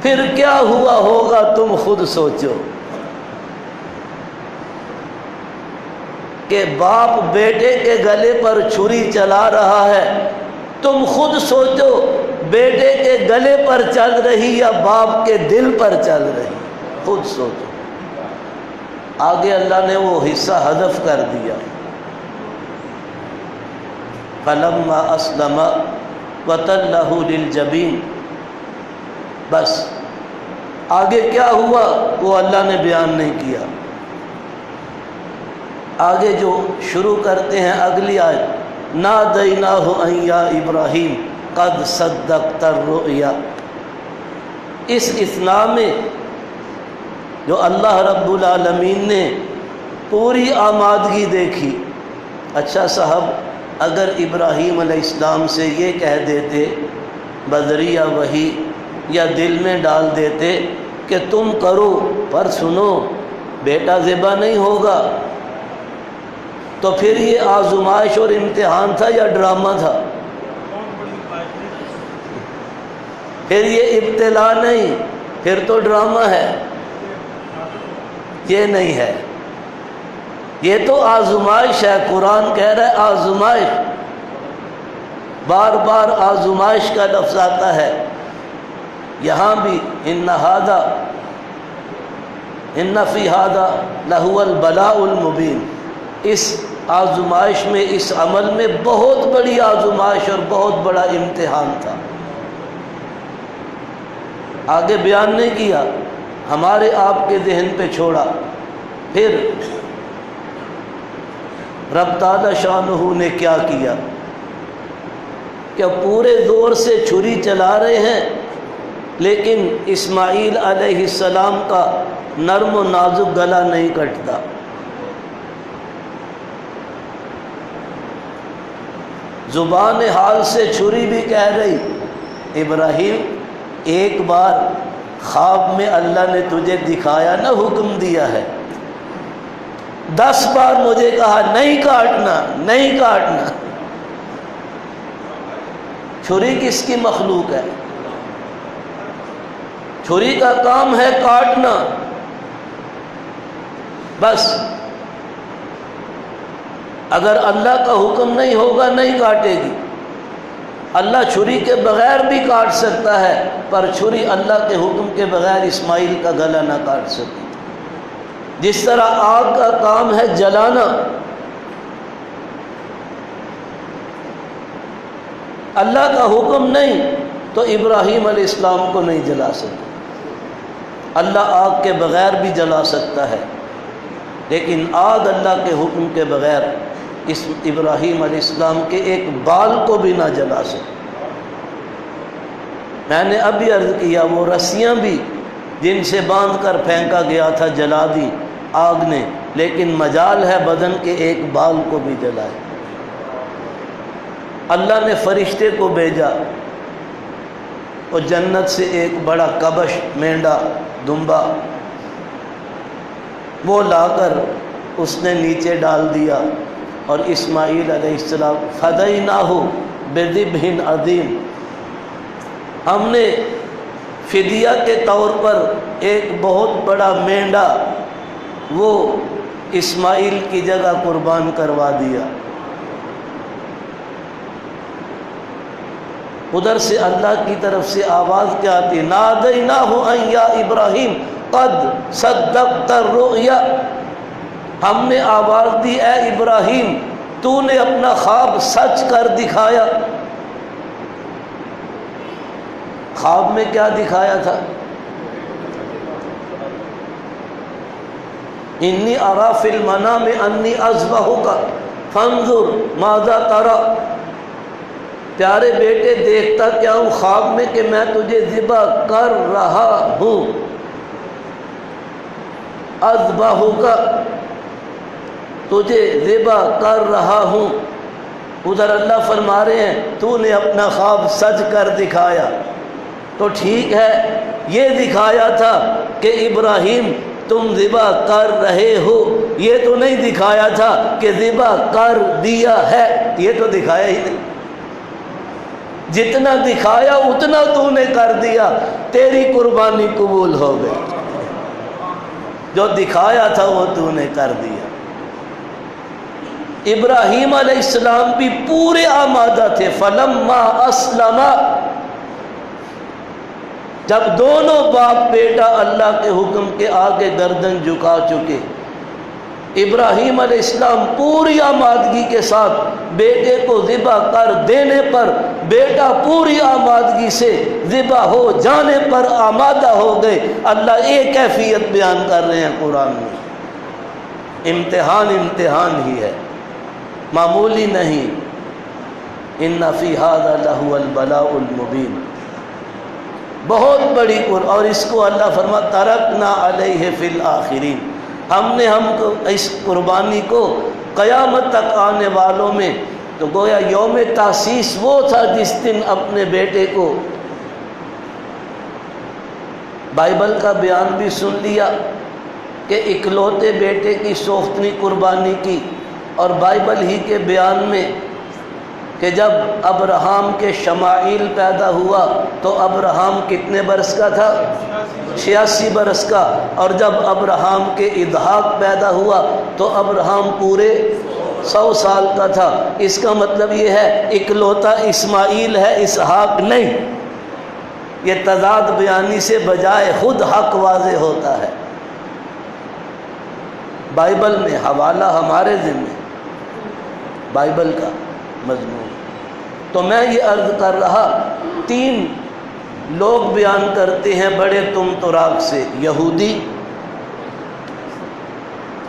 پھر کیا ہوا ہوگا تم خود سوچو، کہ باپ بیٹے کے گلے پر چھری چلا رہا ہے، تم خود سوچو بیٹے کے گلے پر چل رہی یا باپ کے دل پر چل رہی؟ خود سوچو۔ آگے اللہ نے وہ حصہ حذف کر دیا، فلما اسلم وتلہ للجبین، بس آگے کیا ہوا وہ اللہ نے بیان نہیں کیا۔ آگے جو شروع کرتے ہیں اگلی آیت، نادیناہ ان یا ابراہیم قد صدقت الرؤیا، اس اثناء میں جو اللہ رب العالمین نے پوری آمادگی دیکھی۔ اچھا صاحب، اگر ابراہیم علیہ السلام سے یہ کہہ دیتے بذریعہ وحی یا دل میں ڈال دیتے کہ تم کرو پر سنو بیٹا ذبح نہیں ہوگا، تو پھر یہ آزمائش اور امتحان تھا یا ڈرامہ تھا؟ پھر یہ ابتلا نہیں، پھر تو ڈرامہ ہے۔ یہ نہیں ہے، یہ تو آزمائش ہے۔ قرآن کہہ رہا ہے آزمائش، بار بار آزمائش کا لفظ آتا ہے۔ یہاں بھی ان فی ھذا لہو البلاء المبین، اس آزمائش میں، اس عمل میں بہت بڑی آزمائش اور بہت بڑا امتحان تھا۔ آگے بیان نہیں کیا، ہمارے آپ کے ذہن پہ چھوڑا۔ پھر رب تعالی شانہ نے کیا کیا کہ پورے زور سے چھری چلا رہے ہیں، لیکن اسماعیل علیہ السلام کا نرم و نازک گلا نہیں کٹتا۔ زبان حال سے چھری بھی کہہ رہی، ابراہیم ایک بار خواب میں اللہ نے تجھے دکھایا نہ، حکم دیا ہے، 10 بار مجھے کہا نہیں کاٹنا، نہیں کاٹنا۔ چھری کس کی مخلوق ہے؟ چھری کا کام ہے کاٹنا، بس اگر اللہ کا حکم نہیں ہوگا نہیں کاٹے گی۔ اللہ چھری کے بغیر بھی کاٹ سکتا ہے، پر چھری اللہ کے حکم کے بغیر اسماعیل کا گلا نہ کاٹ سکتی۔ جس طرح آگ کا کام ہے جلانا، اللہ کا حکم نہیں تو ابراہیم علیہ السلام کو نہیں جلا سکتا۔ اللہ آگ کے بغیر بھی جلا سکتا ہے، لیکن آگ اللہ کے حکم کے بغیر اس ابراہیم علیہ السلام کے ایک بال کو بھی نہ جلا سکتا۔ میں نے ابھی عرض کیا، وہ رسیاں بھی جن سے باندھ کر پھینکا گیا تھا جلا دی آگ نے، لیکن مجال ہے بدن کے ایک بال کو بھی جلائے۔ اللہ نے فرشتے کو بھیجا، اور جنت سے ایک بڑا کبش، مینڈا، دمبا، وہ لا کر اس نے نیچے ڈال دیا، اور اسماعیل علیہ السلام فدیناہ بذبح عظیم، ہم نے فدیہ کے طور پر ایک بہت بڑا مینڈا وہ اسماعیل کی جگہ قربان کروا دیا۔ ادھر سے اللہ کی طرف سے آواز کیا آتی، نادیناہ ان یا ابراہیم قد صدقت الرؤیا، ہم نے آواز دی اے ابراہیم تو نے اپنا خواب سچ کر دکھایا۔ خواب میں کیا دکھایا تھا؟ انی ارا فی المنام انی اذبحک فانظر ماذا تری، پیارے بیٹے دیکھتا کیا ہوں خواب میں کہ میں تجھے ذبح کر رہا ہوں۔ اذبحک، تجھے ذبح کر رہا ہوں۔ ادھر اللہ فرما رہے ہیں تو نے اپنا خواب سچ کر دکھایا۔ تو ٹھیک ہے، یہ دکھایا تھا کہ ابراہیم تم ذبح کر رہے ہو، یہ تو نہیں دکھایا تھا کہ ذبح کر دیا ہے، یہ تو دکھایا ہی نہیں۔ جتنا دکھایا اتنا تو نے کر دیا، تیری قربانی قبول ہو گئی۔ جو دکھایا تھا وہ تو نے کر دیا۔ ابراہیم علیہ السلام بھی پورے آمادہ تھے۔ فلما اسلم، جب دونوں باپ بیٹا اللہ کے حکم کے آگے گردن جھکا چکے، ابراہیم علیہ السلام پوری آمادگی کے ساتھ بیٹے کو ذبح کر دینے پر بیٹا پوری آمادگی سے ذبح ہو جانے پر آمادہ ہو گئے۔ اللہ ایک کیفیت بیان کر رہے ہیں قرآن میں۔ امتحان ہی ہے، معمولی نہیں۔ ان فی ھذا لہو البلاء المبین، بہت بڑی اور اس کو اللہ فرماتا ترکنا علیہ فی الآخرین، ہم نے کو اس قربانی کو قیامت تک آنے والوں میں، تو گویا یوم تاسیس وہ تھا جس دن اپنے بیٹے کو، بائبل کا بیان بھی سن لیا کہ اکلوتے بیٹے کی سوختنی قربانی کی، اور بائبل ہی کے بیان میں کہ جب ابراہم کے شمائیل پیدا ہوا تو ابراہم کتنے برس کا تھا؟ 86 برس کا، اور جب ابراہم کے اضحاق پیدا ہوا تو ابراہم پورے 100 سال کا تھا۔ اس کا مطلب یہ ہے اکلوتا اسماعیل ہے، اسحاق نہیں۔ یہ تضاد بیانی سے بجائے خود حق واضح ہوتا ہے۔ بائبل میں حوالہ ہمارے ذمہ، بائبل کا مضمون۔ تو میں یہ عرض کر رہا، 3 لوگ بیان کرتے ہیں بڑے تم تراک سے، یہودی،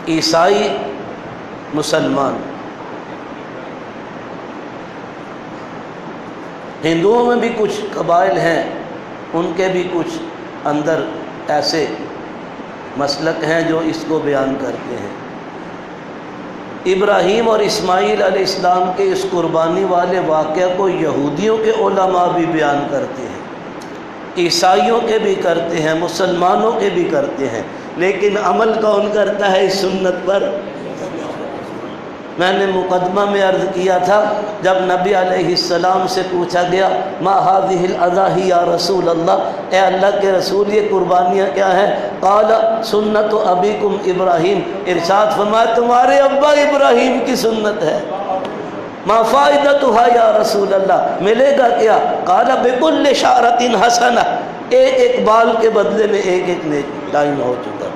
عیسائی، مسلمان۔ ہندوؤں میں بھی کچھ قبائل ہیں، ان کے بھی کچھ اندر ایسے مسلک ہیں جو اس کو بیان کرتے ہیں۔ ابراہیم اور اسماعیل علیہ السلام کے اس قربانی والے واقعہ کو یہودیوں کے علماء بھی بیان کرتے ہیں، عیسائیوں کے بھی کرتے ہیں، مسلمانوں کے بھی کرتے ہیں، لیکن عمل کون کرتا ہے اس سنت پر؟ میں نے مقدمہ میں عرض کیا تھا، جب نبی علیہ السلام سے پوچھا گیا ما هذه الاضاحی یا رسول اللہ، اے اللہ کے رسول یہ قربانیاں کیا ہیں؟ قال سنت ابیکم ابراہیم، ارشاد فرمایا تمہارے ابا ابراہیم کی سنت ہے۔ ما فائدتها یا رسول اللہ، ملے گا کیا؟ قال بكل شعرۃ حسنہ، ایک ایک بال کے بدلے میں ایک ایک نیک لائن ہو چکا۔